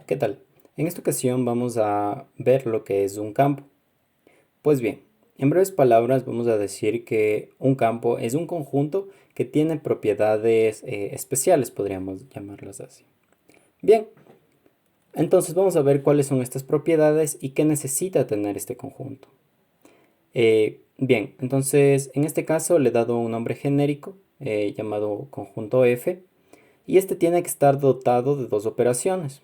¿Qué tal? En esta ocasión vamos a ver lo que es un campo. Pues bien, en breves palabras vamos a decir que un campo es un conjunto que tiene propiedades especiales, podríamos llamarlas así. Bien, entonces vamos a ver cuáles son estas propiedades y qué necesita tener este conjunto. Bien, entonces en este caso le he dado un nombre genérico llamado conjunto F y este tiene que estar dotado de dos operaciones,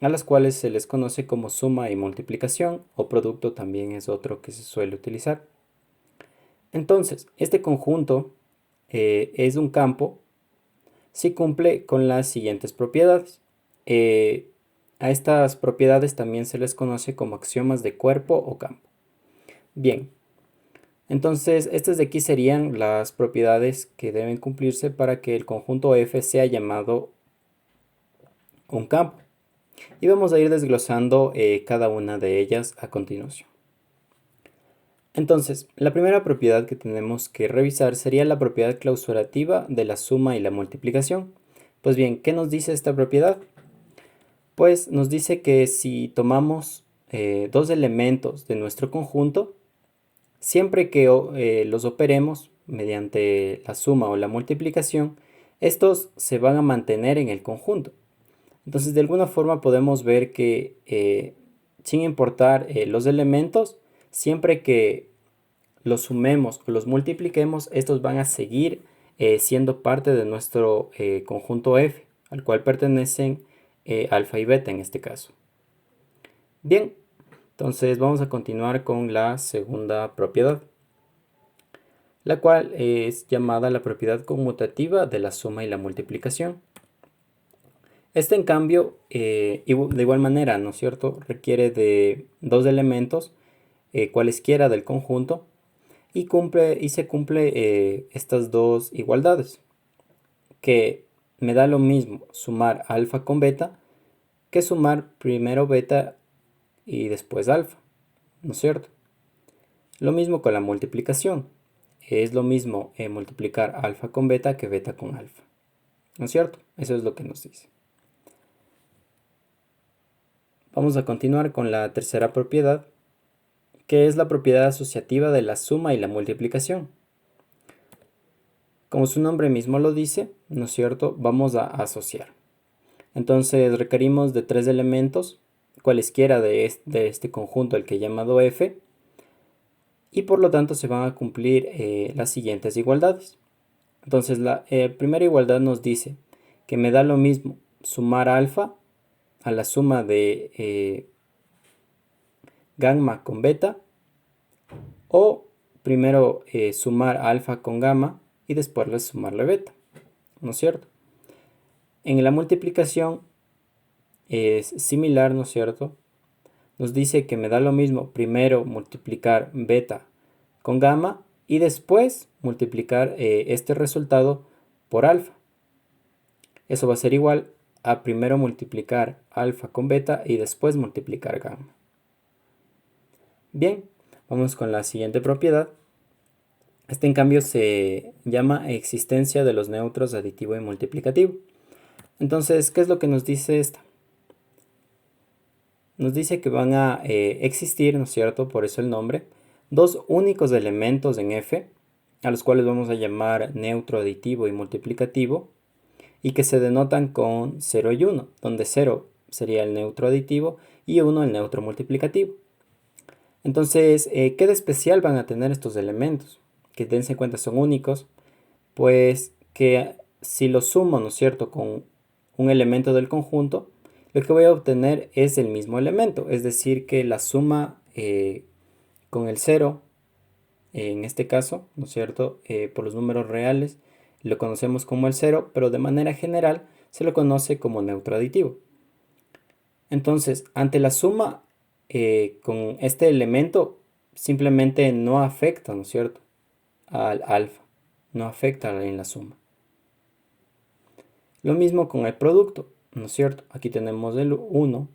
a las cuales se les conoce como suma y multiplicación, o producto también es otro que se suele utilizar. Entonces, este conjunto es un campo si cumple con las siguientes propiedades. Eh, a estas propiedades también se les conoce como axiomas de cuerpo o campo. Bien, entonces estas de aquí serían las propiedades que deben cumplirse para que el conjunto F sea llamado un campo. Y vamos a ir desglosando cada una de ellas a continuación. Entonces, la primera propiedad que tenemos que revisar sería la propiedad clausurativa de la suma y la multiplicación. Pues bien, ¿qué nos dice esta propiedad? Pues nos dice que si tomamos dos elementos de nuestro conjunto, siempre que los operemos mediante la suma o la multiplicación, estos se van a mantener en el conjunto. Entonces, de alguna forma podemos ver que sin importar los elementos, siempre que los sumemos o los multipliquemos, estos van a seguir siendo parte de nuestro conjunto F, al cual pertenecen alfa y beta en este caso. Bien, entonces vamos a continuar con la segunda propiedad, la cual es llamada la propiedad conmutativa de la suma y la multiplicación. Este, en cambio, de igual manera, ¿no es cierto?, requiere de dos elementos, cualesquiera del conjunto, y se cumple estas dos igualdades, que me da lo mismo sumar alfa con beta que sumar primero beta y después alfa, ¿no es cierto? Lo mismo con la multiplicación, es lo mismo multiplicar alfa con beta que beta con alfa, ¿no es cierto? Eso es lo que nos dice. Vamos a continuar con la tercera propiedad, que es la propiedad asociativa de la suma y la multiplicación. Como su nombre mismo lo dice, ¿no es cierto?, vamos a asociar. Entonces requerimos de tres elementos, cualesquiera de este conjunto, el que he llamado F, y por lo tanto se van a cumplir las siguientes igualdades. Entonces la primera igualdad nos dice que me da lo mismo sumar alfa a la suma de gamma con beta, o primero sumar alfa con gamma y después sumarle beta, ¿no es cierto? En la multiplicación es similar, ¿no es cierto? Nos dice que me da lo mismo primero multiplicar beta con gamma y después multiplicar este resultado por alfa. Eso va a ser igual a primero multiplicar alfa con beta y después multiplicar gamma. Bien, vamos con la siguiente propiedad. Este, en cambio, se llama existencia de los neutros aditivo y multiplicativo. Entonces, ¿qué es lo que nos dice esta? Nos dice que van a existir, ¿no es cierto?, por eso el nombre, dos únicos elementos en F, a los cuales vamos a llamar neutro aditivo y multiplicativo, y que se denotan con 0 y 1, donde 0 sería el neutro aditivo y 1 el neutro multiplicativo. Entonces, ¿qué de especial van a tener estos elementos? Que dense cuenta son únicos, pues que si los sumo, ¿no es cierto?, con un elemento del conjunto, lo que voy a obtener es el mismo elemento, es decir, que la suma con el 0, en este caso, ¿no es cierto?, por los números reales, lo conocemos como el 0, pero de manera general se lo conoce como neutro aditivo. Entonces, ante la suma con este elemento, simplemente no afecta, ¿no es cierto?, al alfa, no afecta en la suma. Lo mismo con el producto, ¿no es cierto? Aquí tenemos el 1,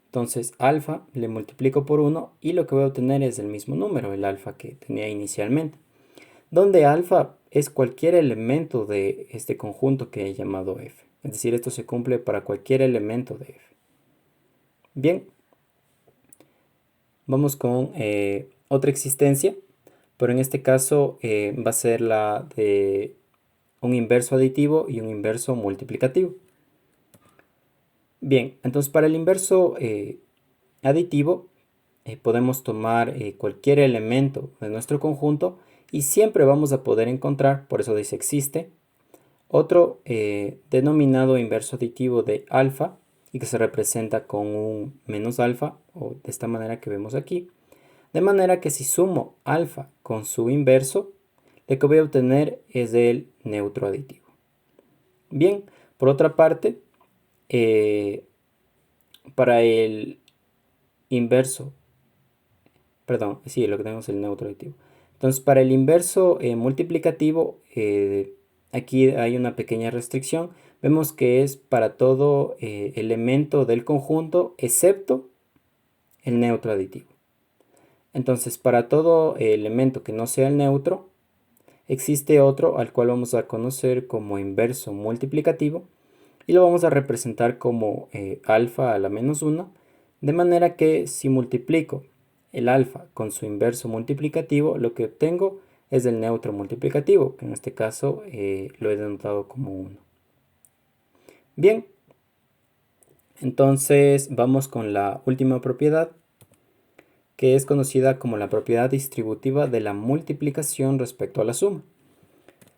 entonces alfa le multiplico por 1 y lo que voy a obtener es el mismo número, el alfa que tenía inicialmente, donde alfa es cualquier elemento de este conjunto que he llamado F. Es decir, esto se cumple para cualquier elemento de F. Bien, vamos con otra existencia, pero en este caso va a ser la de un inverso aditivo y un inverso multiplicativo. Bien, entonces para el inverso aditivo podemos tomar cualquier elemento de nuestro conjunto y siempre vamos a poder encontrar, por eso dice existe, otro denominado inverso aditivo de alfa y que se representa con un menos alfa o de esta manera que vemos aquí. De manera que si sumo alfa con su inverso, lo que voy a obtener es el neutro aditivo. Bien, por otra parte, para el inverso, perdón, sí, lo que tenemos es el neutro aditivo. Entonces, para el inverso multiplicativo, aquí hay una pequeña restricción. Vemos que es para todo elemento del conjunto excepto el neutro aditivo. Entonces, para todo elemento que no sea el neutro, existe otro al cual vamos a conocer como inverso multiplicativo y lo vamos a representar como alfa a la menos 1, de manera que si multiplico el alfa con su inverso multiplicativo, lo que obtengo es el neutro multiplicativo, que en este caso lo he denotado como 1. Bien, entonces vamos con la última propiedad, que es conocida como la propiedad distributiva de la multiplicación respecto a la suma.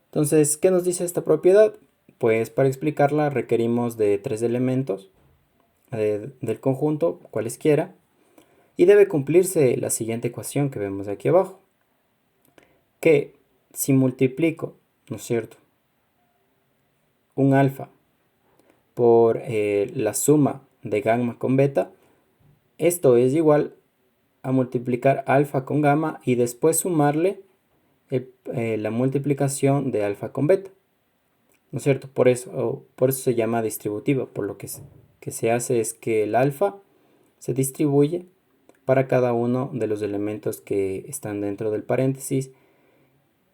Entonces, ¿qué nos dice esta propiedad? Pues para explicarla requerimos de 3 elementos del conjunto, cualesquiera, y debe cumplirse la siguiente ecuación que vemos aquí abajo, que si multiplico, ¿no es cierto?, un alfa por la suma de gamma con beta, esto es igual a multiplicar alfa con gamma y después sumarle la multiplicación de alfa con beta, ¿no es cierto? Por eso se llama distributiva, por lo que se hace es que el alfa se distribuye para cada uno de los elementos que están dentro del paréntesis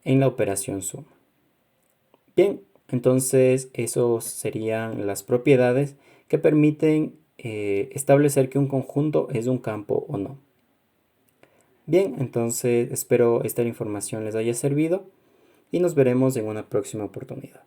en la operación suma. Bien, entonces esos serían las propiedades que permiten establecer que un conjunto es un campo o no. Bien, entonces espero esta información les haya servido y nos veremos en una próxima oportunidad.